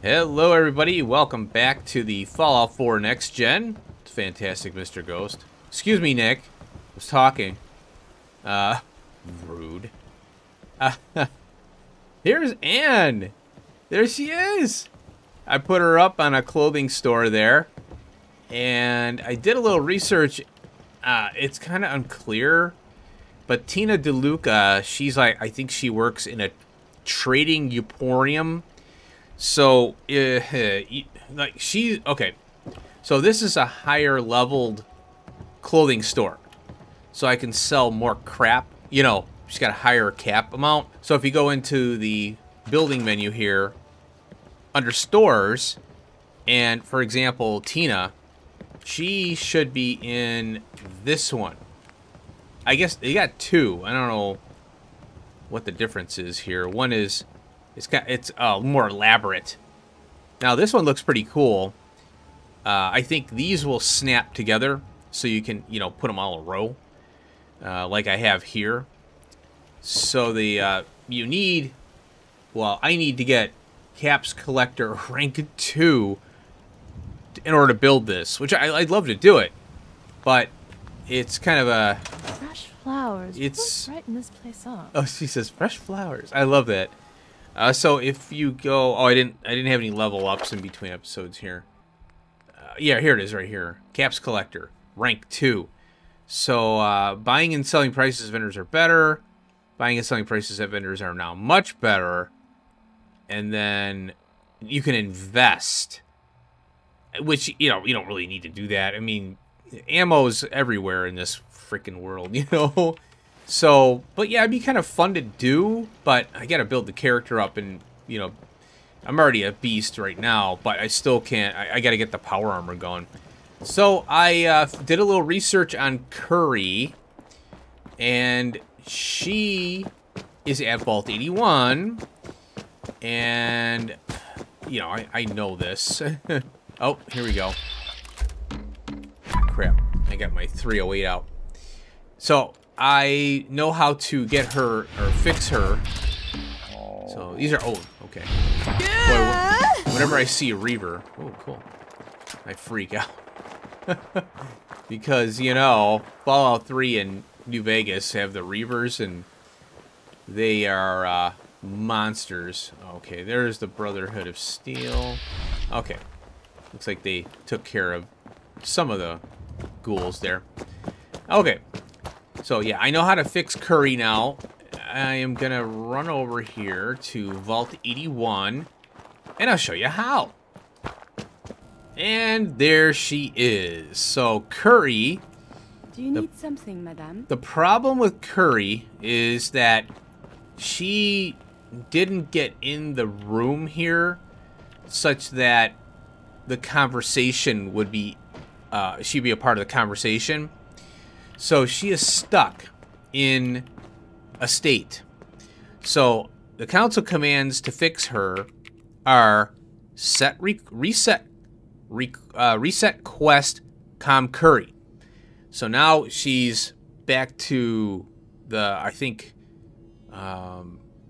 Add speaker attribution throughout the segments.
Speaker 1: Hello everybody, welcome back to the Fallout 4 Next Gen. It's fantastic, Mr. Ghost. Excuse me, Nick. I was talking. Rude. Here's Anne. There she is. I put her up on a clothing store there. And I did a little research. It's kind of unclear. But Tina DeLuca, she's like, I think she works in a trading emporium. So, like she, okay. So this is a higher leveled clothing store. So I can sell more crap. You know, she's got a higher cap amount. So if you go into the building menu here, under stores, and for example, Tina, she should be in this one. I guess they got two. I don't know what the difference is here. One is, it's more elaborate. Now this one looks pretty cool. I think these will snap together so you can, you know, put them all in a row, like I have here. So the you need, well, I need to get Caps Collector rank 2 in order to build this, which I'd love to do it, but it's kind of a
Speaker 2: fresh flowers.
Speaker 1: It's
Speaker 2: brighten this place up.
Speaker 1: Oh, she says fresh flowers. I love that. So if you go, oh, I didn't have any level ups in between episodes here. Yeah, here it is right here. Caps Collector, rank 2. So buying and selling prices at vendors are better. Buying and selling prices at vendors are now much better. And then you can invest, which, you know, you don't really need to do that. I mean, ammo's everywhere in this freaking world, you know? So, but yeah, it'd be kind of fun to do, but I gotta build the character up, and, you know, I'm already a beast right now, but I still can't, I gotta get the power armor going. So, I did a little research on C.U.R.I.E, and she is at Vault 81, and, you know, I know this. Oh, here we go. Crap, I got my 308 out. So, I know how to get her, or fix her. So, these are, oh, okay. Boy, whenever I see a Reaver, oh, cool, I freak out. Because, you know, Fallout 3 and New Vegas have the Reavers, and they are, monsters. Okay, there's the Brotherhood of Steel. Okay. Looks like they took care of some of the ghouls there. Okay. So, yeah, I know how to fix C.U.R.I.E now. I am going to run over here to Vault 81, and I'll show you how. And there she is. So, C.U.R.I.E.
Speaker 2: Do you need something, madame?
Speaker 1: The problem with C.U.R.I.E is that she didn't get in the room here such that the conversation would be, she'd be a part of the conversation. So she is stuck in a state. So the council commands to fix her are reset quest C.U.R.I.E. So now she's back to the, I think,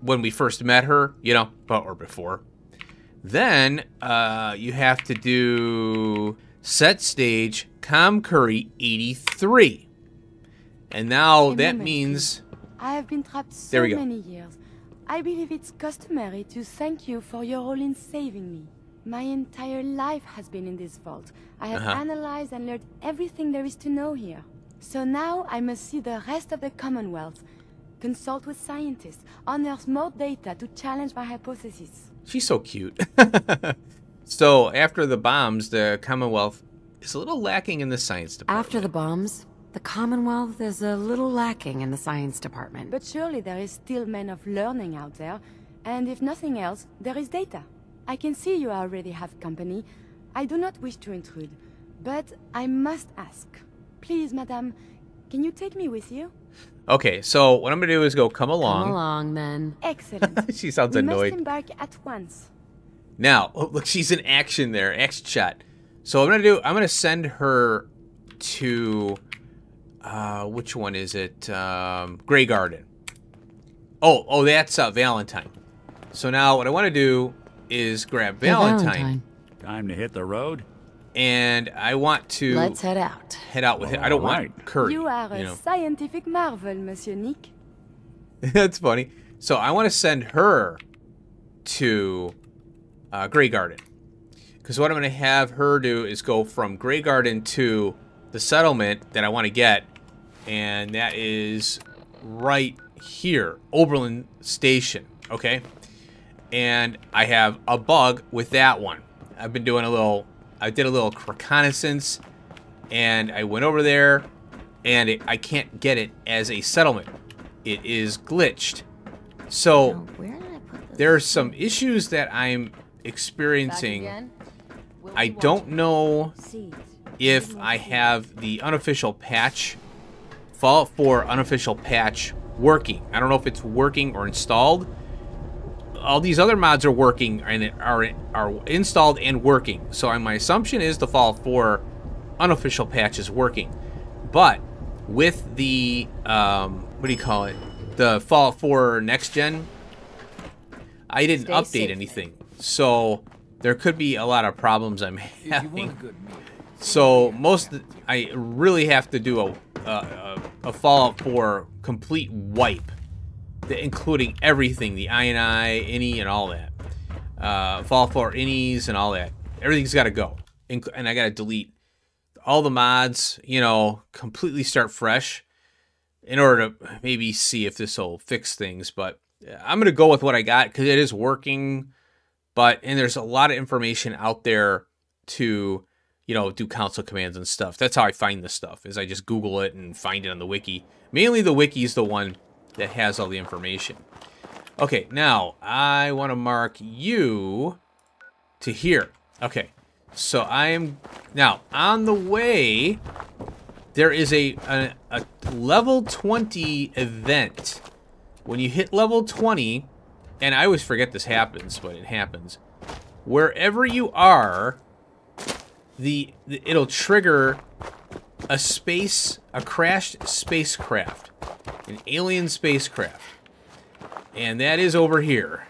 Speaker 1: when we first met her, you know, or before. Then you have to do set stage C.U.R.I.E 83. And now that means
Speaker 2: I have been trapped so many years. I believe it's customary to thank you for your role in saving me. My entire life has been in this vault. I have analyzed and learned everything there is to know here. So now I must see the rest of the Commonwealth, consult with scientists, unearth more data to challenge my hypothesis.
Speaker 1: She's so cute. So after the bombs, the Commonwealth is a little lacking in the science department.
Speaker 3: After the bombs, the Commonwealth is a little lacking in the science department.
Speaker 2: But surely there is still men of learning out there, and if nothing else, there is data. I can see you already have company. I do not wish to intrude, but I must ask. Please, madame, can you take me with you?
Speaker 1: Okay, so what I'm going to do is go come along.
Speaker 3: Come along, then.
Speaker 2: Excellent.
Speaker 1: She sounds
Speaker 2: we
Speaker 1: annoyed.
Speaker 2: must embark at once.
Speaker 1: Now, oh, look, she's in action there. Action shot. So what I'm going to send her to, which one is it? Grey Garden. Oh, that's Valentine. So now what I want to do is grab
Speaker 3: Hey,
Speaker 1: Valentine.
Speaker 4: Time to hit the road.
Speaker 1: And I want to
Speaker 3: Let's head out.
Speaker 1: head out with it. I don't want Curry.
Speaker 2: You are a
Speaker 1: you know.
Speaker 2: scientific marvel, Monsieur Nick.
Speaker 1: That's funny. So I want to send her to Grey Garden. Because what I'm going to have her do is go from Grey Garden to the settlement that I want to get. And that is right here. Oberlin Station. Okay? And I have a bug with that one. I've been doing I did a little reconnaissance. And I went over there. And I can't get it as a settlement. It is glitched. So there's some issues that I'm experiencing. I don't know if I have the unofficial patch, Fallout 4 unofficial patch working. I don't know if it's working or installed. All these other mods are working and are installed and working. So my assumption is the Fallout 4 unofficial patch is working. But with the what do you call it? The Fallout 4 Next Gen, I didn't update anything. So there could be a lot of problems I'm having. So I really have to do a Fallout 4 complete wipe, including everything, the INI, INI, and all that. Fallout 4 INIs and all that. Everything's got to go. And I got to delete all the mods, you know, completely start fresh in order to maybe see if this will fix things. But I'm going to go with what I got because it is working. And there's a lot of information out there to, you know, do console commands and stuff. That's how I find this stuff, is I just Google it and find it on the wiki. Mainly the wiki is the one that has all the information. Okay, now I want to mark you to here. Okay, so I am now on the way. There is a level 20 event. When you hit level 20, and I always forget this happens, but it happens. Wherever you are, it'll trigger a crashed spacecraft, an alien spacecraft, and that is over here.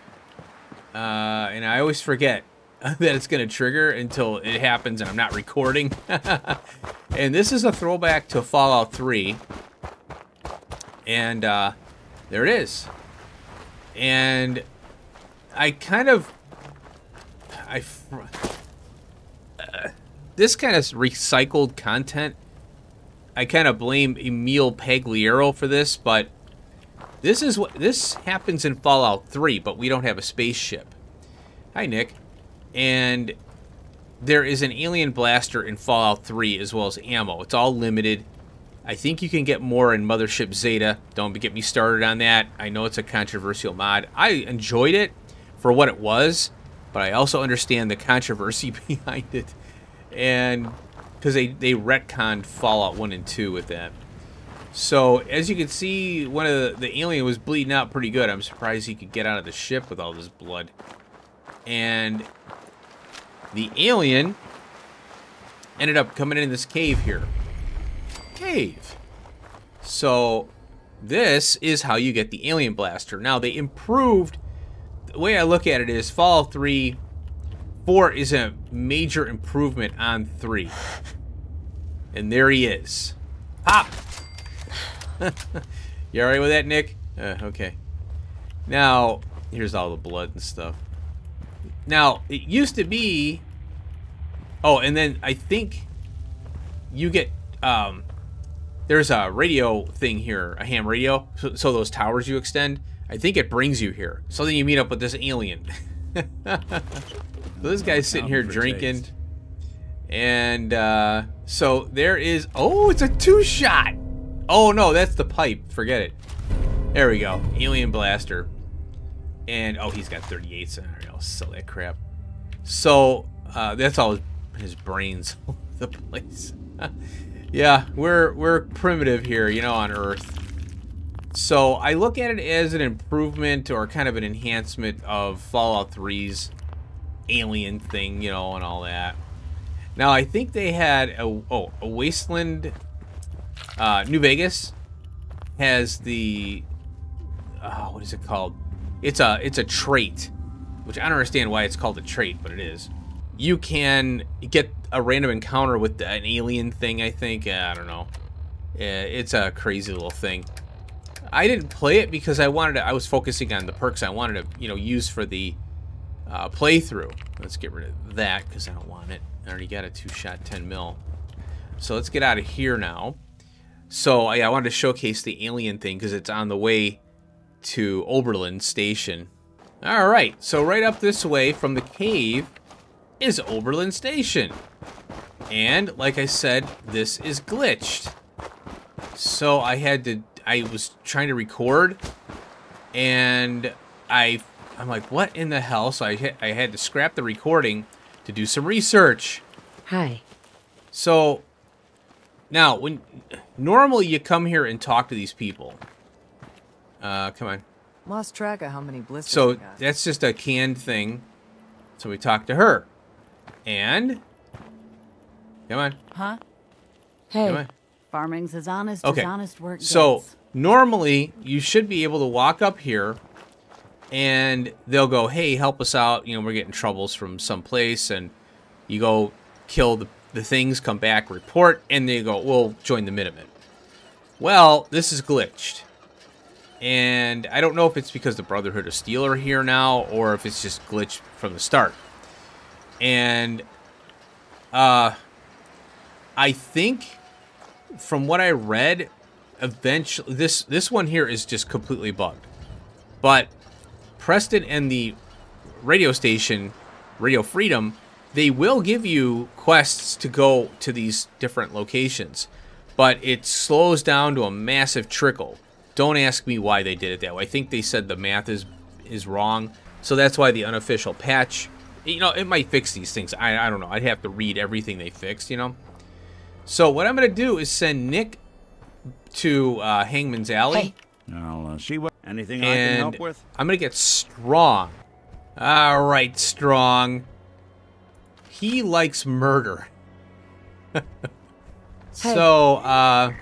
Speaker 1: And I always forget that it's going to trigger until it happens and I'm not recording. And this is a throwback to Fallout 3. And there it is. And this kind of recycled content, I kind of blame Emil Pagliaro for this, but this happens in Fallout 3, but we don't have a spaceship. Hi, Nick. And there is an alien blaster in Fallout 3 as well as ammo. It's all limited. I think you can get more in Mothership Zeta. Don't get me started on that. I know it's a controversial mod. I enjoyed it for what it was, but I also understand the controversy behind it. And because they retconned Fallout 1 and 2 with that. So, as you can see, one of the alien was bleeding out pretty good. I'm surprised he could get out of the ship with all this blood. And the alien ended up coming in this cave here. So this is how you get the alien blaster. Now they improved. The way I look at it is Fallout 4 is a major improvement on 3. And there he is. Pop. You alright with that, Nick? Okay. Now here's all the blood and stuff. Now it used to be. Oh, and then I think you get there's a radio thing here, a ham radio. So those towers you extend, I think it brings you here. So then you meet up with this alien. So this guy's sitting here drinking. And so there is, oh, it's a 2-shot. Oh no, that's the pipe. Forget it. There we go. Alien blaster. And oh, he's got 38s. Alright, I'll sell that crap. So that's all his brains all over the place. Yeah, we're primitive here, you know, on Earth. So I look at it as an improvement or kind of an enhancement of Fallout 3's alien thing, you know, and all that. Now I think they had a Wasteland. New Vegas has the what is it called? It's a trait which I don't understand why it's called a trait, but it is. You can get a random encounter with an alien thing, I think. I don't know. It's a crazy little thing. I didn't play it because I was focusing on the perks I wanted to, you know, use for the playthrough. Let's get rid of that because I don't want it. I already got a 2-shot 10 mil. So let's get out of here now. So I wanted to showcase the alien thing because it's on the way to Oberlin Station. All right, so right up this way from the cave is Oberlin Station. And like I said, this is glitched. So I was trying to record, and I'm like, what in the hell? So I had to scrap the recording to do some research.
Speaker 3: Hi.
Speaker 1: So now, normally you come here and talk to these people. Come on.
Speaker 4: Lost track of how many blisters
Speaker 1: So
Speaker 4: I got.
Speaker 1: that's just a canned thing. So we talk to her. And come on.
Speaker 5: Huh?
Speaker 3: Hey.
Speaker 1: Come on.
Speaker 5: Farming's as honest
Speaker 1: Okay.
Speaker 5: as honest work
Speaker 1: So
Speaker 5: gets.
Speaker 1: normally you should be able to walk up here and they'll go, hey, help us out. You know, we're getting troubles from someplace, and you go kill the things, come back, report, and they go, we'll join the Minutemen. Well, this is glitched. And I don't know if it's because the Brotherhood of Steel are here now or if it's just glitched from the start. And I think from what I read, eventually this one here is just completely bugged. But Preston and the radio station, Radio Freedom, they will give you quests to go to these different locations. But it slows down to a massive trickle. Don't ask me why they did it that way. I think they said the math is wrong. So that's why the unofficial patch, you know, it might fix these things. I don't know. I'd have to read everything they fixed, you know. So what I'm going to do is send Nick to Hangman's Alley.
Speaker 3: Hey.
Speaker 6: I'll see what anything I can help with.
Speaker 1: I'm going to get Strong. All right, Strong. He likes murder. So,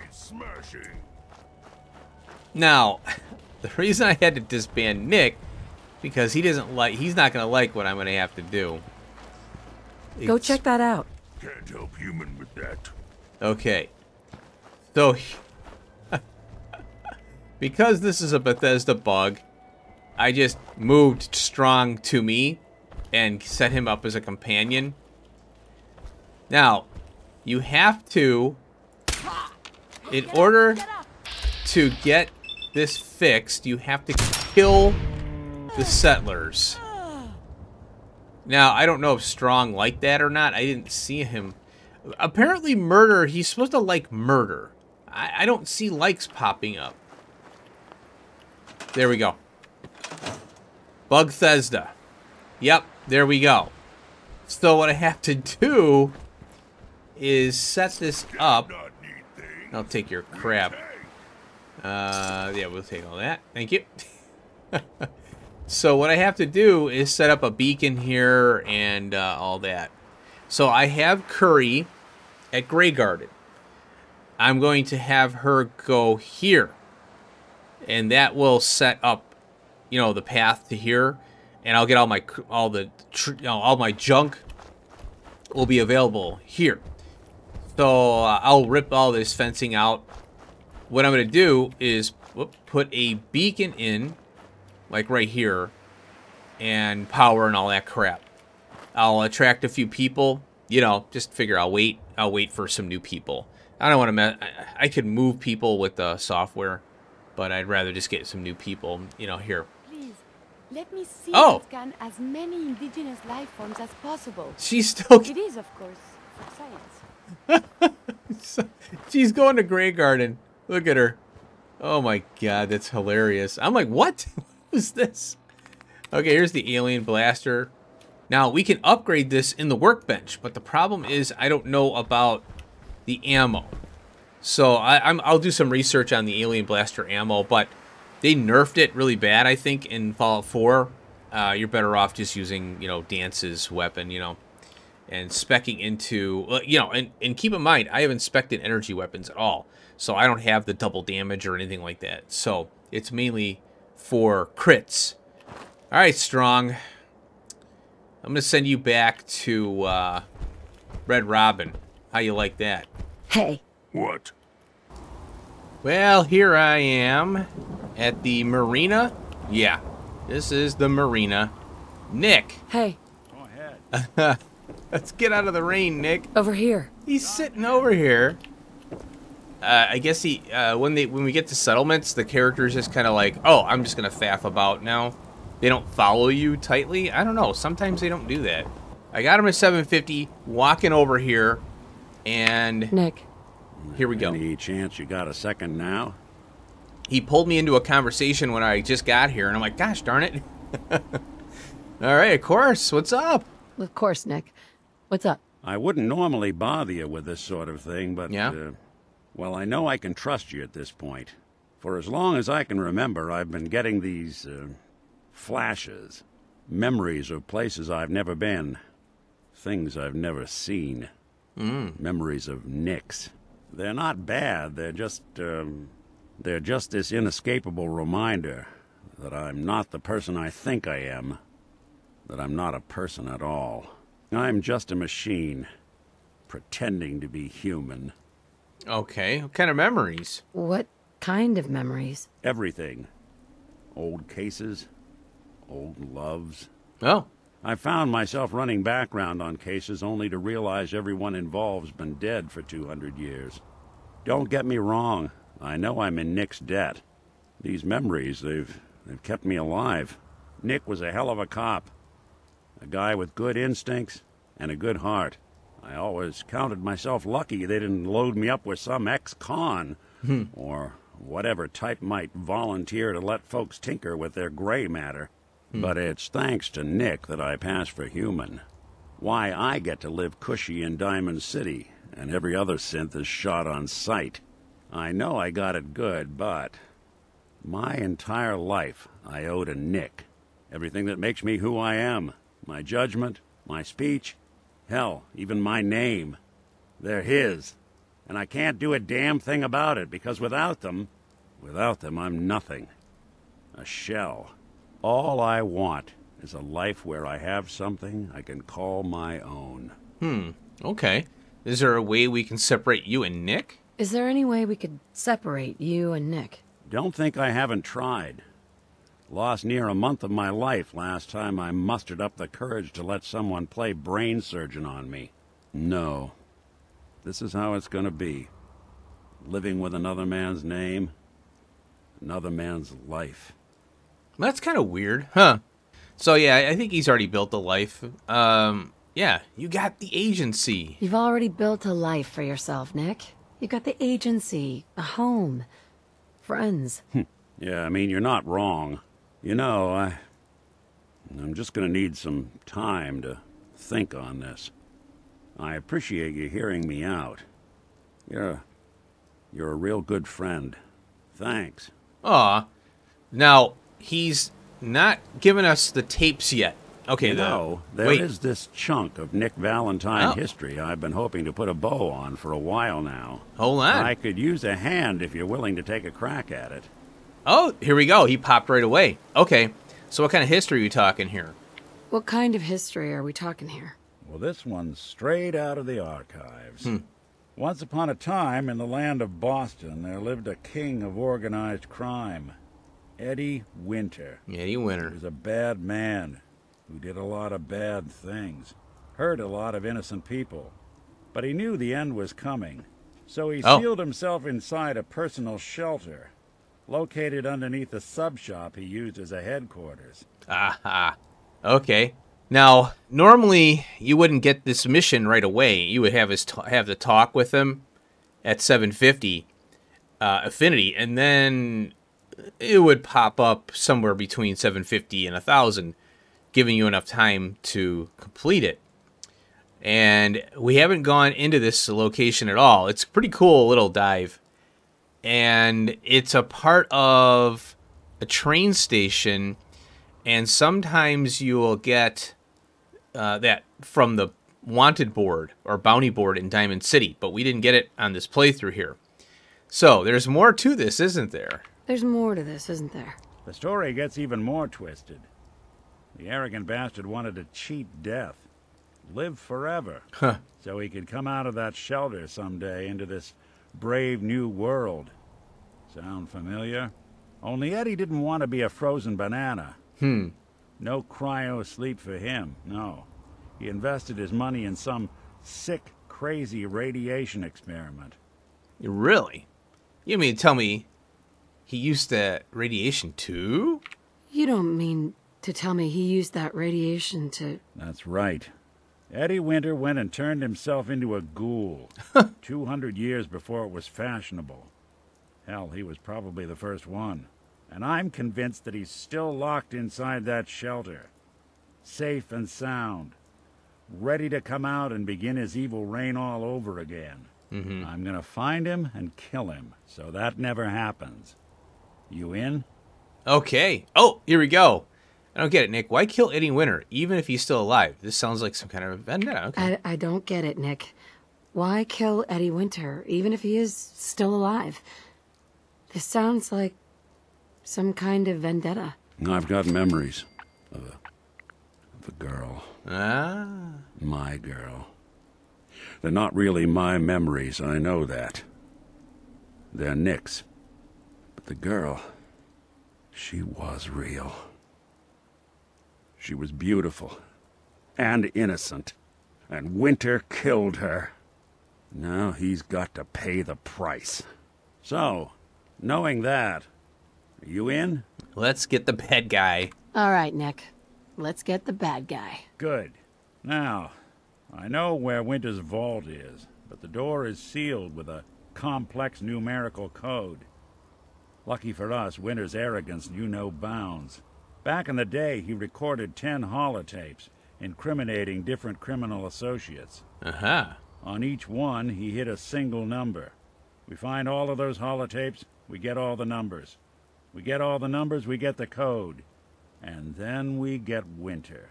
Speaker 1: now, the reason I had to disband Nick, because he's not going to like what I'm going to have to do.
Speaker 3: Go check that out.
Speaker 6: Can't help human with that.
Speaker 1: Okay. So, because this is a Bethesda bug, I just moved Strong to me and set him up as a companion. Now, you have to, in order to get this fixed, you have to kill the settlers. Now, I don't know if Strong liked that or not. I didn't see him. Apparently, murder, he's supposed to like murder. I don't see likes popping up. There we go. Bethesda. Yep, there we go. So what I have to do is set this up. I'll take your crap. Yeah, we'll take all that. Thank you. So what I have to do is set up a beacon here and all that. So I have C.U.R.I.E at Grey Garden. I'm going to have her go here. And that will set up, you know, the path to here. And I'll get all my junk will be available here. So I'll rip all this fencing out. What I'm going to do is put a beacon in, like right here, and power and all that crap. I'll attract a few people. You know, just figure I'll wait for some new people. I don't want to I could move people with the software, but I'd rather just get some new people, you know, here.
Speaker 2: Please, let me see
Speaker 1: Oh.
Speaker 2: and scan as many indigenous life forms as possible.
Speaker 1: She's still...
Speaker 2: It is, of course, for science.
Speaker 1: She's going to Grey Garden. Look at her. Oh my god, that's hilarious. I'm like, what? What is this? Okay, here's the alien blaster. Now, we can upgrade this in the workbench, but the problem is I don't know about the ammo. So I'll do some research on the alien blaster ammo, but they nerfed it really bad, I think, in Fallout 4. You're better off just using, you know, Dance's weapon, you know, and speccing into, you know, and keep in mind, I haven't specced in energy weapons at all. So I don't have the double damage or anything like that. So it's mainly for crits. All right, Strong. I'm going to send you back to Red Robin. How you like that?
Speaker 3: Hey.
Speaker 6: What?
Speaker 1: Well, here I am at the marina. Yeah, this is the marina. Nick.
Speaker 3: Hey.
Speaker 6: Go ahead.
Speaker 1: Let's get out of the rain, Nick.
Speaker 3: Over here.
Speaker 1: He's sitting over here. I guess he when we get to settlements, the character's just kind of like, oh, I'm just gonna faff about now. They don't follow you tightly. I don't know. Sometimes they don't do that. I got him at 750, walking over here, and
Speaker 3: Nick.
Speaker 1: Here we go.
Speaker 6: Any chance you got a second now?
Speaker 1: He pulled me into a conversation when I just got here, and I'm like, gosh darn it. All right, of course. What's up?
Speaker 3: Of course, Nick. What's up?
Speaker 6: I wouldn't normally bother you with this sort of thing, but,
Speaker 1: Yeah?
Speaker 6: well, I know I can trust you at this point. For as long as I can remember, I've been getting these, flashes. Memories of places I've never been. Things I've never seen. Memories of Nicks. They're not bad, they're just this inescapable reminder that I'm not the person I think I am. That I'm not a person at all. I'm just a machine, pretending to be human.
Speaker 1: Okay, what kind of memories?
Speaker 3: What kind of memories?
Speaker 6: Everything. Old cases, old loves.
Speaker 1: Oh,
Speaker 6: I found myself running background on cases only to realize everyone involved's been dead for 200 years. Don't get me wrong, I know I'm in Nick's debt. These memories, they've kept me alive. Nick was a hell of a cop. A guy with good instincts and a good heart. I always counted myself lucky they didn't load me up with some ex-con or whatever type might volunteer to let folks tinker with their gray matter. But it's thanks to Nick that I pass for human. Why I get to live cushy in Diamond City and every other synth is shot on sight. I know I got it good, but my entire life I owe to Nick. Everything that makes me who I am. My judgment, my speech, hell, even my name. They're his. And I can't do a damn thing about it, because without them, I'm nothing. A shell. All I want is a life where I have something I can call my own.
Speaker 1: Okay. Is there a way we can separate you and Nick?
Speaker 3: Is there any way we could separate you and Nick?
Speaker 6: Don't think I haven't tried. Lost near a month of my life last time I mustered up the courage to let someone play brain surgeon on me. No. This is how it's gonna be. Living with another man's name, another man's life.
Speaker 1: That's kind of weird, huh? So yeah, I think he's already built a life. Yeah, you got the agency.
Speaker 3: You've already built a life for yourself, Nick. You got the agency, a home, friends.
Speaker 6: Yeah, I mean, you're not wrong. You know, I'm just gonna need some time to think on this. I appreciate you hearing me out. You're a real good friend. Thanks.
Speaker 1: Aw. Now, he's not given us the tapes yet. Okay,
Speaker 6: You know, there is this chunk of Nick Valentine history I've been hoping to put a bow on for a while now.
Speaker 1: Hold on.
Speaker 6: I could use a hand if you're willing to take a crack at it.
Speaker 1: Oh, here we go. He popped right away. Okay, so what kind of history are you talking here?
Speaker 3: What kind of history are we talking here?
Speaker 6: Well, this one's straight out of the archives. Once upon a time, in the land of Boston, there lived a king of organized crime, Eddie Winter.
Speaker 1: Eddie Winter.
Speaker 6: He was a bad man who did a lot of bad things, hurt a lot of innocent people. But he knew the end was coming, so he sealed himself inside a personal shelter, located underneath a sub-shop he used as a headquarters.
Speaker 1: Aha. Okay. Now, normally you wouldn't get this mission right away. You would have have the talk with him at 750 affinity, and then it would pop up somewhere between 750 and 1,000, giving you enough time to complete it. And we haven't gone into this location at all. It's a pretty cool little dive. And it's a part of a train station, and sometimes you will get that from the wanted board or bounty board in Diamond City, but we didn't get it on this playthrough here. So there's more to this, isn't there?
Speaker 3: There's more to this, isn't there?
Speaker 6: The story gets even more twisted. The arrogant bastard wanted to cheat death. Live forever.
Speaker 1: Huh.
Speaker 6: So he could come out of that shelter someday into this brave new world. Sound familiar? Only Eddie didn't want to be a frozen banana. No cryo sleep for him, no. He invested his money in some sick, crazy radiation experiment.
Speaker 1: Really? You mean to tell me he used that radiation too?
Speaker 3: You don't mean to tell me he used that radiation to...
Speaker 6: That's right. Eddie Winter went and turned himself into a ghoul 200 years before it was fashionable. Hell, he was probably the first one. And I'm convinced that he's still locked inside that shelter. Safe and sound. Ready to come out and begin his evil reign all over again. I'm gonna find him and kill him, so that never happens. You in?
Speaker 1: Okay. Oh, here we go. I don't get it, Nick. Why kill Eddie Winter, even if he's still alive? This sounds like some kind of vendetta. Okay.
Speaker 3: I don't get it, Nick. Why kill Eddie Winter, even if he is still alive? This sounds like some kind of vendetta.
Speaker 6: I've got memories of a girl.
Speaker 1: Ah.
Speaker 6: My girl. They're not really my memories, I know that. They're Nick's. But the girl, she was real. She was beautiful and innocent, and Winter killed her. Now he's got to pay the price. So, knowing that, are you in?
Speaker 1: Let's get the bad guy.
Speaker 3: All right, Nick. Let's get the bad guy.
Speaker 6: Good. Now, I know where Winter's vault is, but the door is sealed with a complex numerical code. Lucky for us, Winter's arrogance knew no bounds. Back in the day, he recorded 10 holotapes, incriminating different criminal associates. On each one, he hit a single number. We find all of those holotapes, we get all the numbers. We get all the numbers, we get the code. And then we get Winter.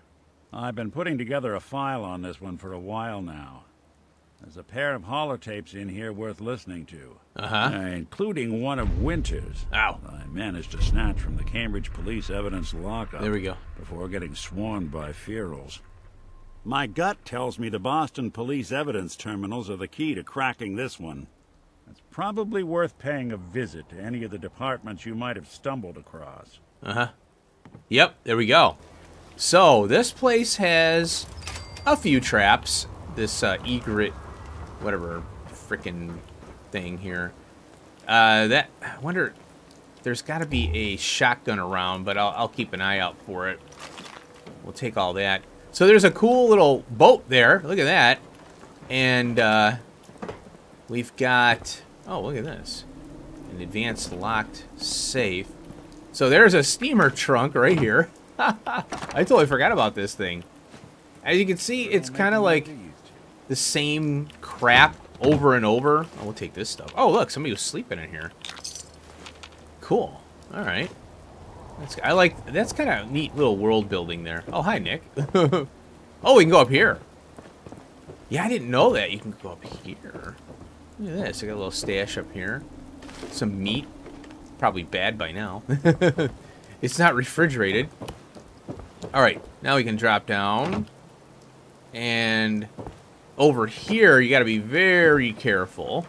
Speaker 6: I've been putting together a file on this one for a while now. There's a pair of holotapes in here worth listening to. Including one of Winter's.
Speaker 1: Ow.
Speaker 6: I managed to snatch from the Cambridge police evidence lockup.
Speaker 1: There we go.
Speaker 6: Before getting swarmed by ferals. My gut tells me the Boston police evidence terminals are the key to cracking this one. It's probably worth paying a visit to any of the departments you might have stumbled across.
Speaker 1: Yep, there we go. So, this place has a few traps. This egret, whatever, frickin' thing here. I wonder, there's got to be a shotgun around, but I'll keep an eye out for it. We'll take all that. So there's a cool little boat there. Look at that. And we've got, oh, look at this. An advanced locked safe. So there's a steamer trunk right here. I totally forgot about this thing. As you can see, it's kind of like the same crap over and over. Oh, we'll take this stuff. Oh, look, somebody was sleeping in here. Cool. All right. That's kind of neat little world building there. Oh, hi, Nick. Oh, we can go up here. Yeah, I didn't know that. You can go up here. Look at this. I got a little stash up here. Some meat. Probably bad by now. It's not refrigerated. All right, now we can drop down. And over here, you got to be very careful.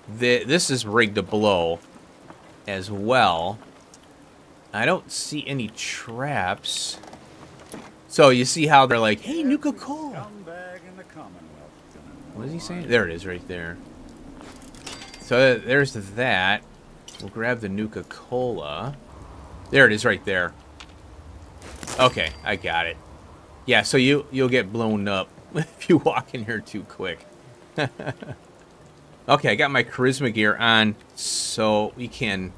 Speaker 1: This is rigged to blow as well. I don't see any traps. So you see how they're like, hey, Nuka-Cola. What is he saying? There it is right there. So there's that. We'll grab the Nuka-Cola. There it is right there. Okay, I got it. Yeah, so you'll get blown up if you walk in here too quick. Okay, I got my charisma gear on, so we can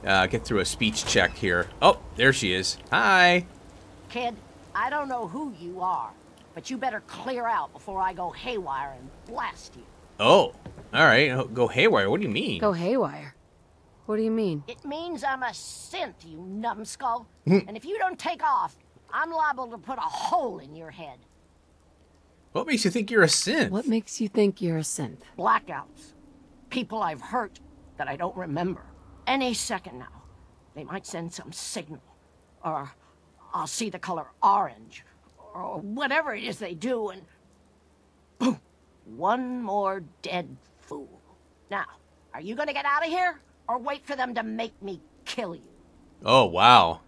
Speaker 1: get through a speech check here. Oh, there she is. Hi.
Speaker 5: Kid, I don't know who you are, but you better clear out before I go haywire and blast you.
Speaker 1: Oh, all right. Go haywire. What do you mean?
Speaker 3: Go haywire? What do you mean?
Speaker 5: It means I'm a synth, you numbskull. And if you don't take off, I'm liable to put a hole in your head.
Speaker 1: What makes you think you're a synth?
Speaker 3: What makes you think you're a synth?
Speaker 5: Blackouts. People I've hurt that I don't remember. Any second now, they might send some signal. Or I'll see the color orange, or whatever it is they do, and boom, one more dead fool. Now, are you gonna get out of here, or wait for them to make me kill you?
Speaker 1: Oh, wow.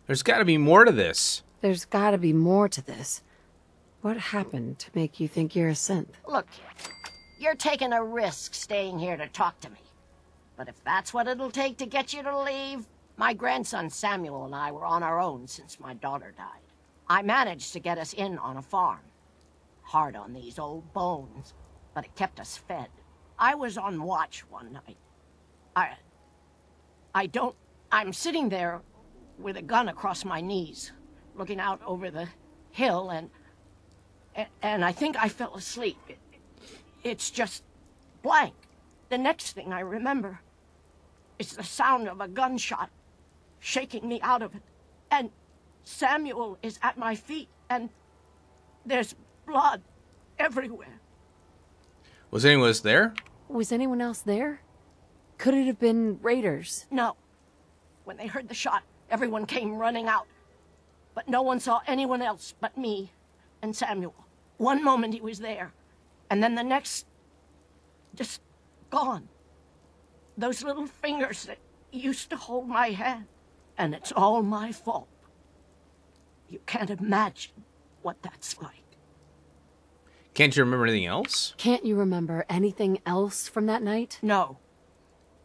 Speaker 1: There's got to be more to this.
Speaker 3: There's gotta be more to this. What happened to make you think you're a synth?
Speaker 5: Look, kid, you're taking a risk staying here to talk to me. But if that's what it'll take to get you to leave, my grandson Samuel and I were on our own since my daughter died. I managed to get us in on a farm. Hard on these old bones, but it kept us fed. I was on watch one night. I'm sitting there with a gun across my knees, looking out over the hill, and I think I fell asleep. It's just blank. The next thing I remember is the sound of a gunshot shaking me out of it. And Samuel is at my feet, and there's blood everywhere.
Speaker 1: Was anyone else there?
Speaker 3: Was anyone else there? Could it have been raiders?
Speaker 5: No. When they heard the shot, everyone came running out. But no one saw anyone else but me and Samuel. One moment he was there, and then the next, just gone. Those little fingers that used to hold my hand. And it's all my fault. You can't imagine what that's like.
Speaker 1: Can't you remember anything else?
Speaker 3: Can't you remember anything else from that night?
Speaker 5: No.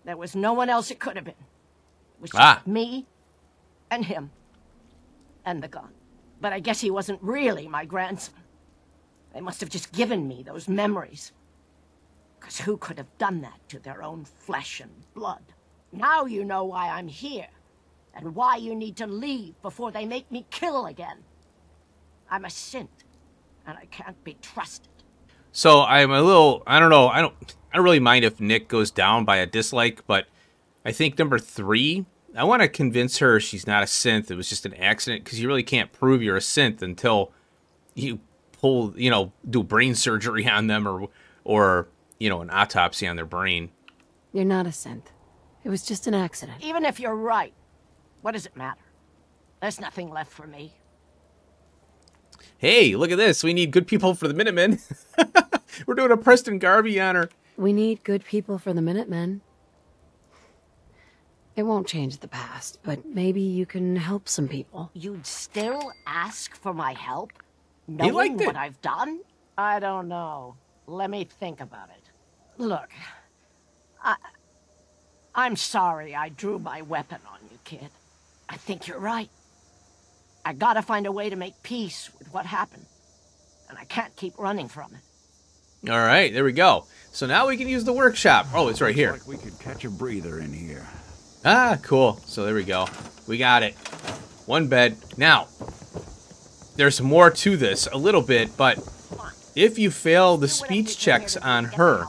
Speaker 5: There was no one else it could have been. It was just me and him and the gun. But I guess he wasn't really my grandson. They must have just given me those memories. Because who could have done that to their own flesh and blood? Now you know why I'm here. And why you need to leave before they make me kill again. I'm a synth, and I can't be trusted.
Speaker 1: So I'm a little, I don't know, I don't really mind if Nick goes down by a dislike, but I think number 3, I want to convince her she's not a synth. It was just an accident, because you really can't prove you're a synth until you pull, do brain surgery on them or an autopsy on their brain.
Speaker 3: You're not a synth. It was just an accident.
Speaker 5: Even if you're right, what does it matter? There's nothing left for me.
Speaker 1: Hey, look at this. We need good people for the Minutemen. We're doing a Preston Garvey honor.
Speaker 3: We need good people for the Minutemen. It won't change the past, but maybe you can help some people.
Speaker 5: You'd still ask for my help? Knowing what I've done? I don't know. Let me think about it. Look, I'm sorry I drew my weapon on you, kid. I think you're right. I gotta find a way to make peace with what happened. And I can't keep running from it.
Speaker 1: All right, there we go. So now we can use the workshop. Oh, it's right here.
Speaker 6: Looks like we could catch a breather in here.
Speaker 1: Ah, cool. So there we go. We got it. One bed. Now, there's more to this, a little bit, but if you fail the speech checks on her...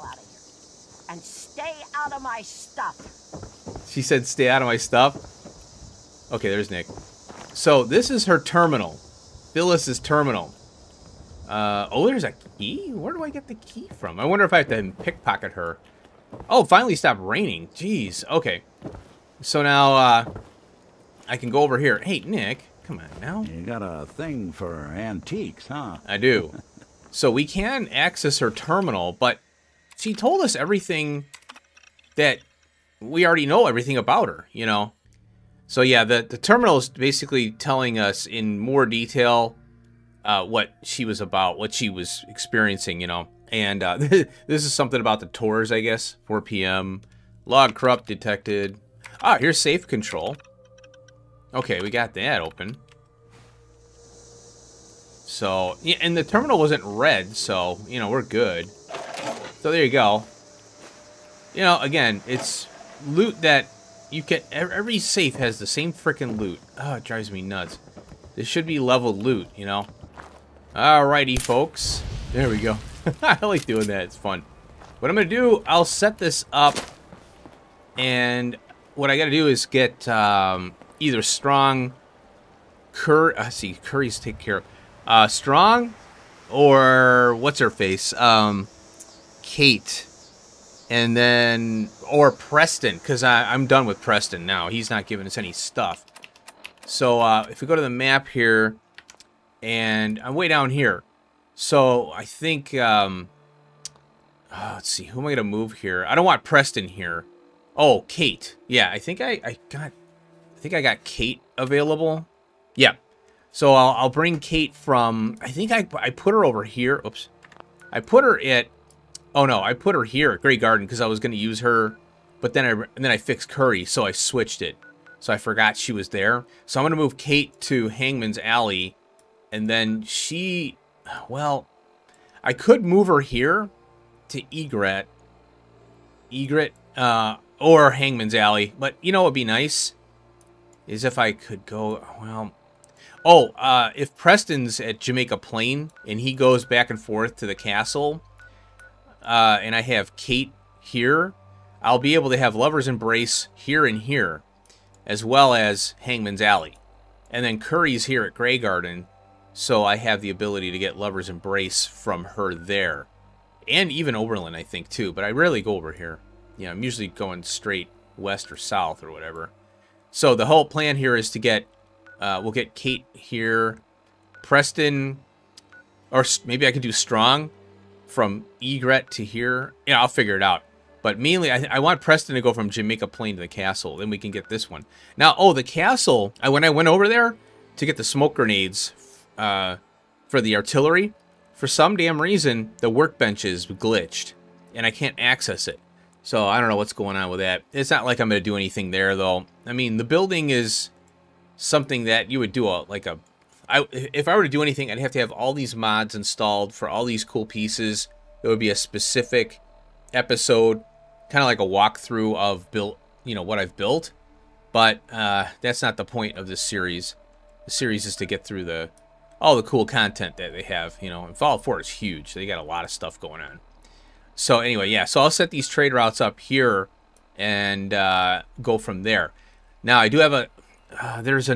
Speaker 5: And stay out of my stuff.
Speaker 1: She said stay out of my stuff? Okay, there's Nick. So this is her terminal. Phyllis's terminal. Oh, there's a key? Where do I get the key from? I wonder if I have to pickpocket her. Oh, finally stopped raining. Jeez. Okay. So now, I can go over here. Hey, Nick. Come on now.
Speaker 6: You got a thing for antiques, huh?
Speaker 1: I do. So we can access her terminal, but she told us everything that we already know everything about her, So yeah, the terminal is basically telling us in more detail what she was about, what she was experiencing, And this is something about the tours, I guess. 4 p.m. Log corrupt detected. Ah, here's safe control. Okay, we got that open. So, yeah, and the terminal wasn't red, so, we're good. So there you go. Again, it's loot that you can... Every safe has the same freaking loot. Oh, it drives me nuts. This should be leveled loot, Alrighty, folks. There we go. I like doing that. It's fun. What I'm going to do, I'll set this up. And what I got to do is get either Strong... Curry's take care of... Strong or... What's-her-face? Kate. And then... Or Preston, because I'm done with Preston now. He's not giving us any stuff. So if we go to the map here, and I'm way down here. So I think, let's see, who am I going to move here? I don't want Preston here. Oh, Kate. Yeah, I think I got Kate available. Yeah. So I'll bring Kate from, I think I put her over here. Oops. I put her at, oh no, I put her here at Grey Garden because I was going to use her, but then I fixed C.U.R.I.E, so I switched it. So I forgot she was there. So I'm going to move Kate to Hangman's Alley, and then she, well, I could move her here to Egret, or Hangman's Alley, but you know what would be nice is if I could go, well, if Preston's at Jamaica Plain and he goes back and forth to the castle, and I have Kate here, I'll be able to have Lover's Embrace here and here, as well as Hangman's Alley. And then C.U.R.I.E's here at Grey Garden, so I have the ability to get Lover's Embrace from her there. And even Oberlin, I think, too, but I rarely go over here. Yeah, I'm usually going straight west or south or whatever. So the whole plan here is to get, we'll get Kate here, Preston, or maybe I could do Strong from Egret to here. Yeah, I'll figure it out. But mainly, I want Preston to go from Jamaica Plain to the castle. Then we can get this one. Now, the castle, when I went over there to get the smoke grenades for the artillery, for some damn reason, the workbench is glitched. And I can't access it. So I don't know what's going on with that. It's not like I'm going to do anything there, though. I mean, the building is something that you would do if I were to do anything, I'd have to have all these mods installed for all these cool pieces. It would be a specific episode, kind of like a walkthrough of what I've built. But that's not the point of this series. The series is to get through all the cool content that they have. And Fallout 4 is huge. They got a lot of stuff going on. So anyway, yeah. So I'll set these trade routes up here and go from there. Now I do have there's a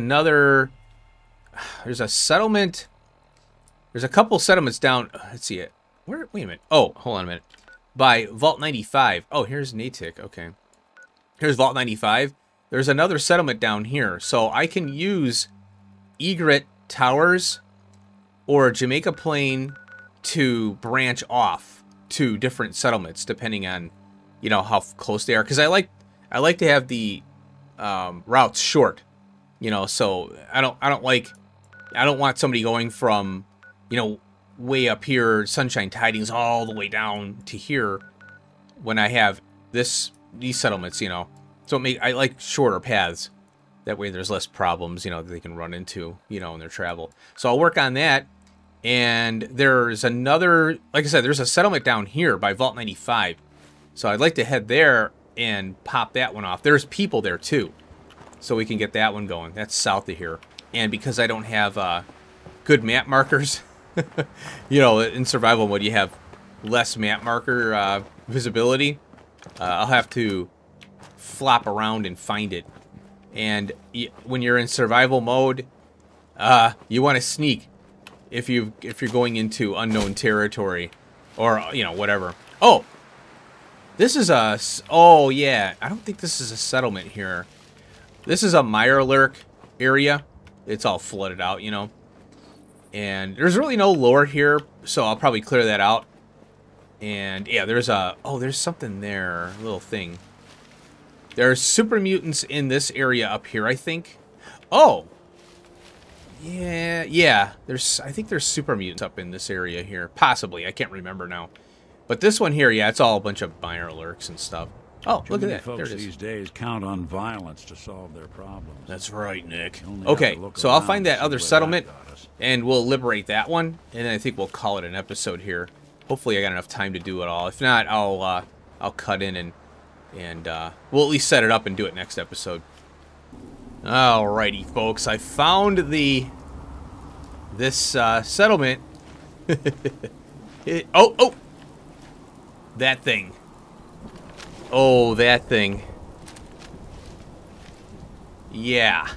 Speaker 1: settlement. There's a couple settlements down. Let's see it. Wait a minute. Oh, hold on a minute. By Vault 95. Oh, here's Natick. Okay. Here's Vault 95. There's another settlement down here. So I can use Egret Towers or Jamaica Plain to branch off to different settlements, depending on, how close they are. Because I like to have the routes short. So I don't want somebody going from, way up here, Sunshine Tidings, all the way down to here when I have these settlements, So I like shorter paths. That way there's less problems, that they can run into, in their travel. So I'll work on that. And there's another, like I said, there's a settlement down here by Vault 95. So I'd like to head there and pop that one off. There's people there too. So we can get that one going. That's south of here. And because I don't have good map markers, in survival mode you have less map marker visibility. I'll have to flop around and find it. And when you're in survival mode, you want to sneak if you're going into unknown territory or whatever. Oh, this is oh yeah, I don't think this is a settlement here. This is a Mirelurk area. It's all flooded out, and there's really no lore here, so I'll probably clear that out. And yeah, there's something there, a little thing. There's super mutants in this area up here, I think. Oh, yeah. I think there's super mutants up in this area here, possibly. I can't remember now. But this one here, yeah, it's all a bunch of Mirelurks and stuff. Oh, look at that. There it is.
Speaker 6: These days count on violence to solve their problems.
Speaker 1: That's right, Nick. Okay, so I'll find that other settlement, and we'll liberate that one, and then I think we'll call it an episode here. Hopefully I got enough time to do it all. If not, I'll cut in and we'll at least set it up and do it next episode. Alrighty, folks. I found this settlement. Oh! That thing. Oh, that thing. Yeah.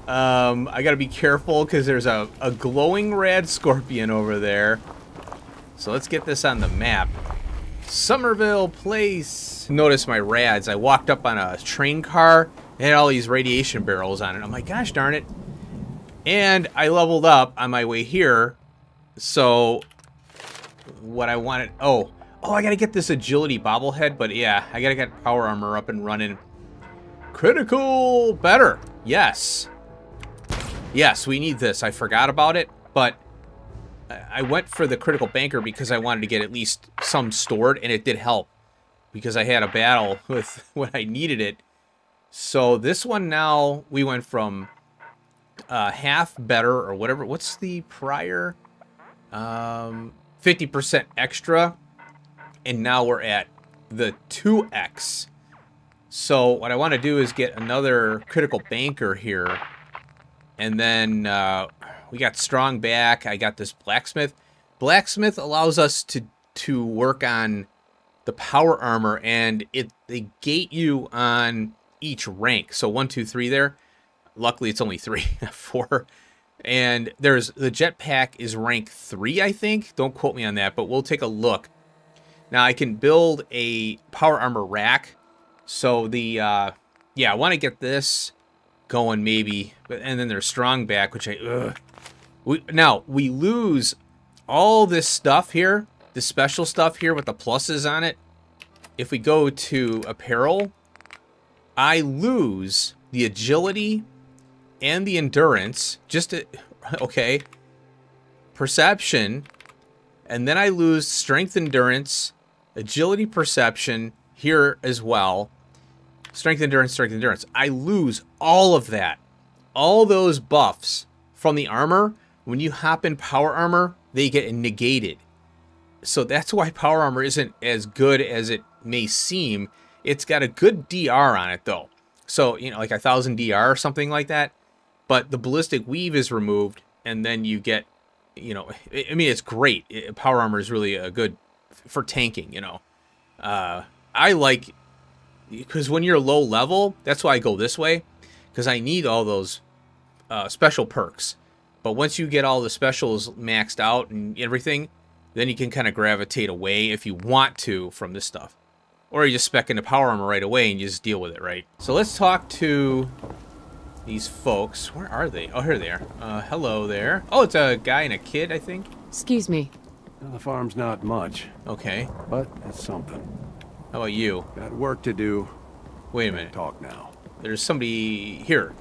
Speaker 1: I gotta be careful because there's a glowing red scorpion over there. So let's get this on the map. Somerville Place. Notice my rads. I walked up on a train car It had all these radiation barrels on it. I'm like, gosh darn it. And I leveled up on my way here. So what I wanted... Oh, I gotta get this agility bobblehead. But yeah, I gotta get power armor up and running. Critical better. Yes. Yes, we need this. I forgot about it. But I went for the critical banker because I wanted to get at least some stored. And it did help. Because I had a battle with when I needed it. So this one now, we went from half better or whatever. What's the prior? 50% extra. And now we're at the 2x. So what I want to do is get another critical banker here. And then we got strong back. I got this blacksmith. Blacksmith allows us to work on the power armor. And they gate you on each rank. So 1, 2, 3 there. Luckily, it's only 3, 4. And there's the jetpack is rank 3, I think. Don't quote me on that, but we'll take a look. Now, I can build a power armor rack. So the, yeah, I want to get this going maybe. And then there's strong back, which now, we lose all this stuff here, the special stuff here with the pluses on it. If we go to apparel, I lose the agility and the endurance, okay, perception, and then I lose strength, endurance, agility, perception here as well. Strength, endurance. I lose all of that. All those buffs from the armor, when you hop in power armor, they get negated. So that's why power armor isn't as good as it may seem. It's got a good DR on it, though. So, you know, like 1,000 DR or something like that. But the ballistic weave is removed, and then you get, you know, I mean, it's great. Power armor is really a good for tanking, you know. I like, because when you're low level, that's why I go this way, because I need all those special perks. But once you get all the specials maxed out and everything, then you can kind of gravitate away if you want to from this stuff. Or you just spec into power armor right away and you just deal with it, right? So let's talk to these folks. Where are they? Oh, here they are. Hello there. Oh, it's a guy and a kid, I think.
Speaker 3: Excuse me.
Speaker 7: Well, the farm's not much.
Speaker 1: Okay.
Speaker 7: But it's something.
Speaker 1: How about you?
Speaker 7: Got work to do.
Speaker 1: Wait a minute.
Speaker 7: Talk now.
Speaker 1: There's somebody here.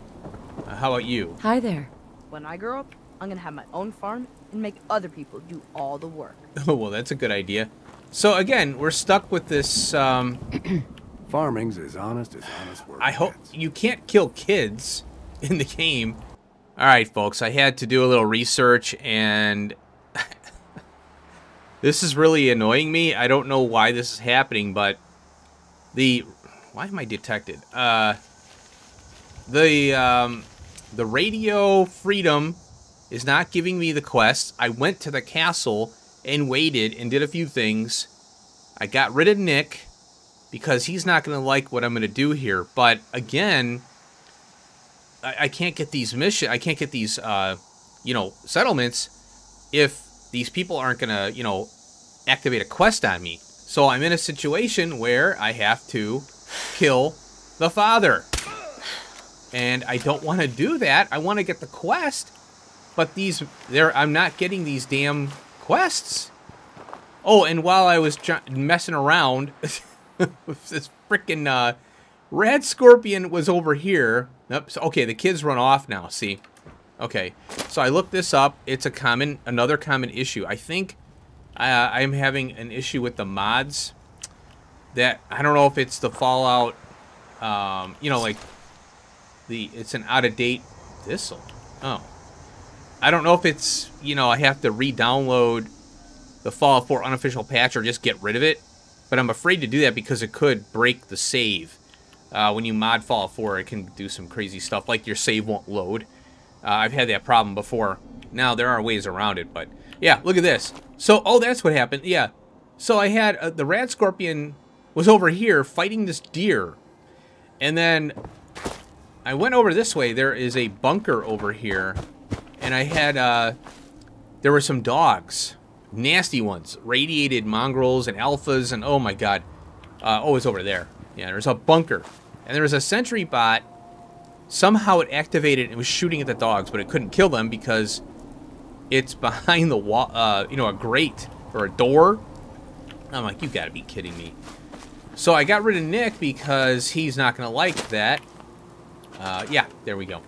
Speaker 1: How about you?
Speaker 3: Hi there.
Speaker 8: When I grow up, I'm gonna have my own farm and make other people do all the work.
Speaker 1: Oh, well, that's a good idea. So, again, we're stuck with this,
Speaker 7: Farming's as honest work.
Speaker 1: I hope you can't kill kids in the game. All right, folks, I had to do a little research, and this is really annoying me. I don't know why this is happening, but why am I detected? The Radio Freedom is not giving me the quests. I went to the castle and waited and did a few things. I got rid of Nick because he's not going to like what I'm going to do here. But again, I can't get these missions. I can't get these, you know, settlements if these people aren't going to, you know, activate a quest on me. So I'm in a situation where I have to kill the father. And I don't want to do that. I want to get the quest. But I'm not getting these damn quests. Oh, and while I was messing around with this freaking red scorpion was over here. Oops, okay, the kids run off now, see? Okay, so I looked this up. It's another common issue. I think I'm having an issue with the mods. That, I don't know if it's the Fallout, you know, like, it's an out-of-date thistle. Oh. I don't know if it's, you know, I have to re-download the Fallout 4 unofficial patch or just get rid of it. But I'm afraid to do that because it could break the save. When you mod Fallout 4, it can do some crazy stuff, like your save won't load. I've had that problem before. Now, there are ways around it, but... Yeah, look at this. So, oh, that's what happened. Yeah. So I had... the rat scorpion was over here fighting this deer. And then... I went over this way. There is a bunker over here. And I had, there were some dogs. Nasty ones. Radiated mongrels and alphas and, oh my god. Oh, it's over there. Yeah, there's a bunker. And there was a sentry bot somehow it activated and was shooting at the dogs, but it couldn't kill them because it's behind the wall, you know, a grate or a door. I'm like, you gotta be kidding me. So I got rid of Nick because he's not gonna like that. Yeah, there we go.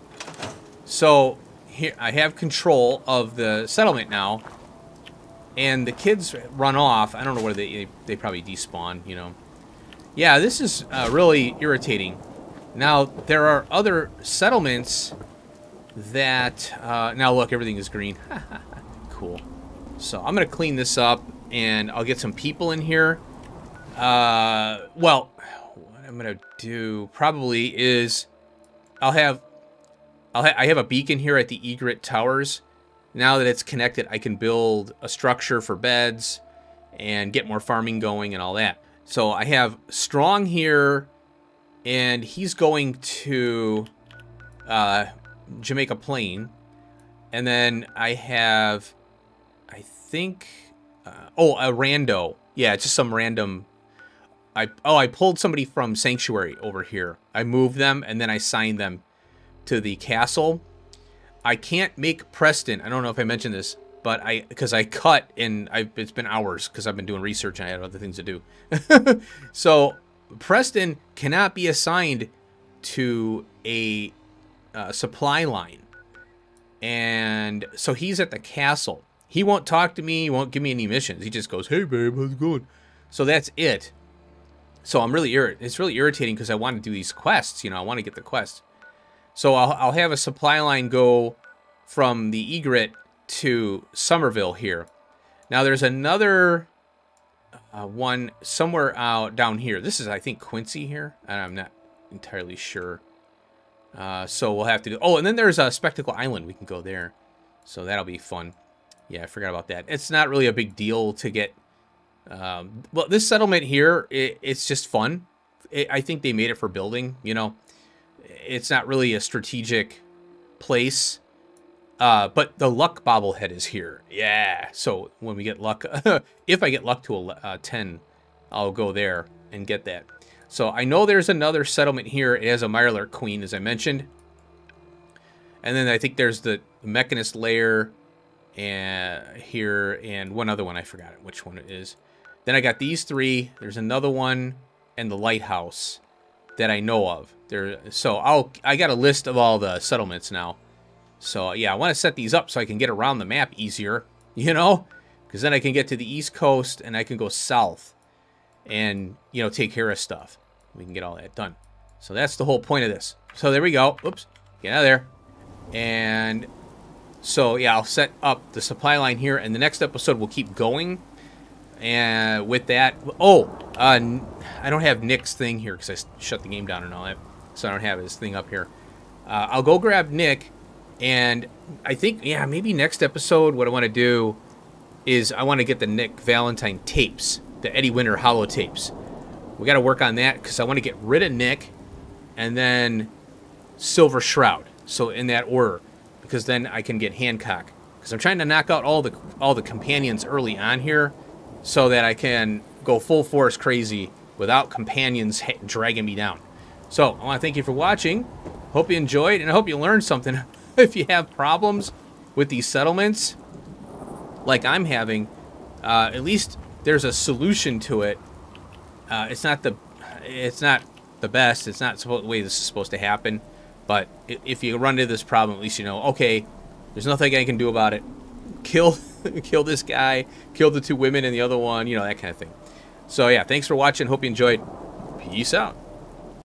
Speaker 1: So here I have control of the settlement now, and the kids run off. I don't know where they probably despawn, you know. Yeah, this is really irritating. Now there are other settlements that now look, everything is green. Cool. So I'm gonna clean this up, and I'll get some people in here. Well, what I'm gonna do probably is I have a beacon here at the egret towers. Now that it's connected, I can build a structure for beds and get more farming going and all that. So I have Strong here, and he's going to Jamaica Plain. And then I have, I think, a rando. Yeah, it's just some random. I pulled somebody from Sanctuary over here. I moved them, and then I signed them to the castle. I can't make Preston. I don't know if I mentioned this, but because I cut and it's been hours because I've been doing research and I had other things to do. So Preston cannot be assigned to a supply line, and so he's at the castle. He won't talk to me. He won't give me any missions. He just goes, "Hey babe, how's it going?" So that's it. So I'm really it's really irritating because I want to do these quests. You know, I want to get the quest. So I'll have a supply line go from the egret to Somerville here. Now there's another one somewhere out down here. This is, I think, Quincy here. I'm not entirely sure. So we'll have to do... Oh, and then there's a Spectacle Island. We can go there. So that'll be fun. Yeah, I forgot about that. It's not really a big deal to get... well, this settlement here, it's just fun. I think they made it for building, you know. It's not really a strategic place. But the luck bobblehead is here. Yeah. So when we get luck, if I get luck to a 10, I'll go there and get that. So I know there's another settlement here. It has a Mirelurk Queen, as I mentioned. And then I think there's the Mechanist Lair and here, and one other one. I forgot which one it is. Then I got these three. There's another one and the lighthouse that I know of. So I got a list of all the settlements now. So yeah, I want to set these up so I can get around the map easier, you know, because then I can get to the East Coast and I can go south and, you know, take care of stuff. We can get all that done. So that's the whole point of this. So there we go. Oops, get out of there. And so yeah, I'll set up the supply line here, and the next episode we'll keep going. And with that, I don't have Nick's thing here because I shut the game down and all that, so I don't have his thing up here. I'll go grab Nick, and I think, yeah, maybe next episode what I want to do is I want to get the Nick Valentine tapes, the Eddie Winter holo tapes. We got to work on that because I want to get rid of Nick and then Silver Shroud. So in that order, because then I can get Hancock, because I'm trying to knock out all the companions early on here, so that I can go full force crazy without companions dragging me down. So I want to thank you for watching. Hope you enjoyed, and I hope you learned something. If you have problems with these settlements, like I'm having, at least there's a solution to it. It's not the best. It's not the way this is supposed to happen. But if you run into this problem, at least you know, okay, there's nothing I can do about it. Kill this guy, kill the two women and the other one, you know, that kind of thing. So yeah, thanks for watching. Hope you enjoyed. Peace out.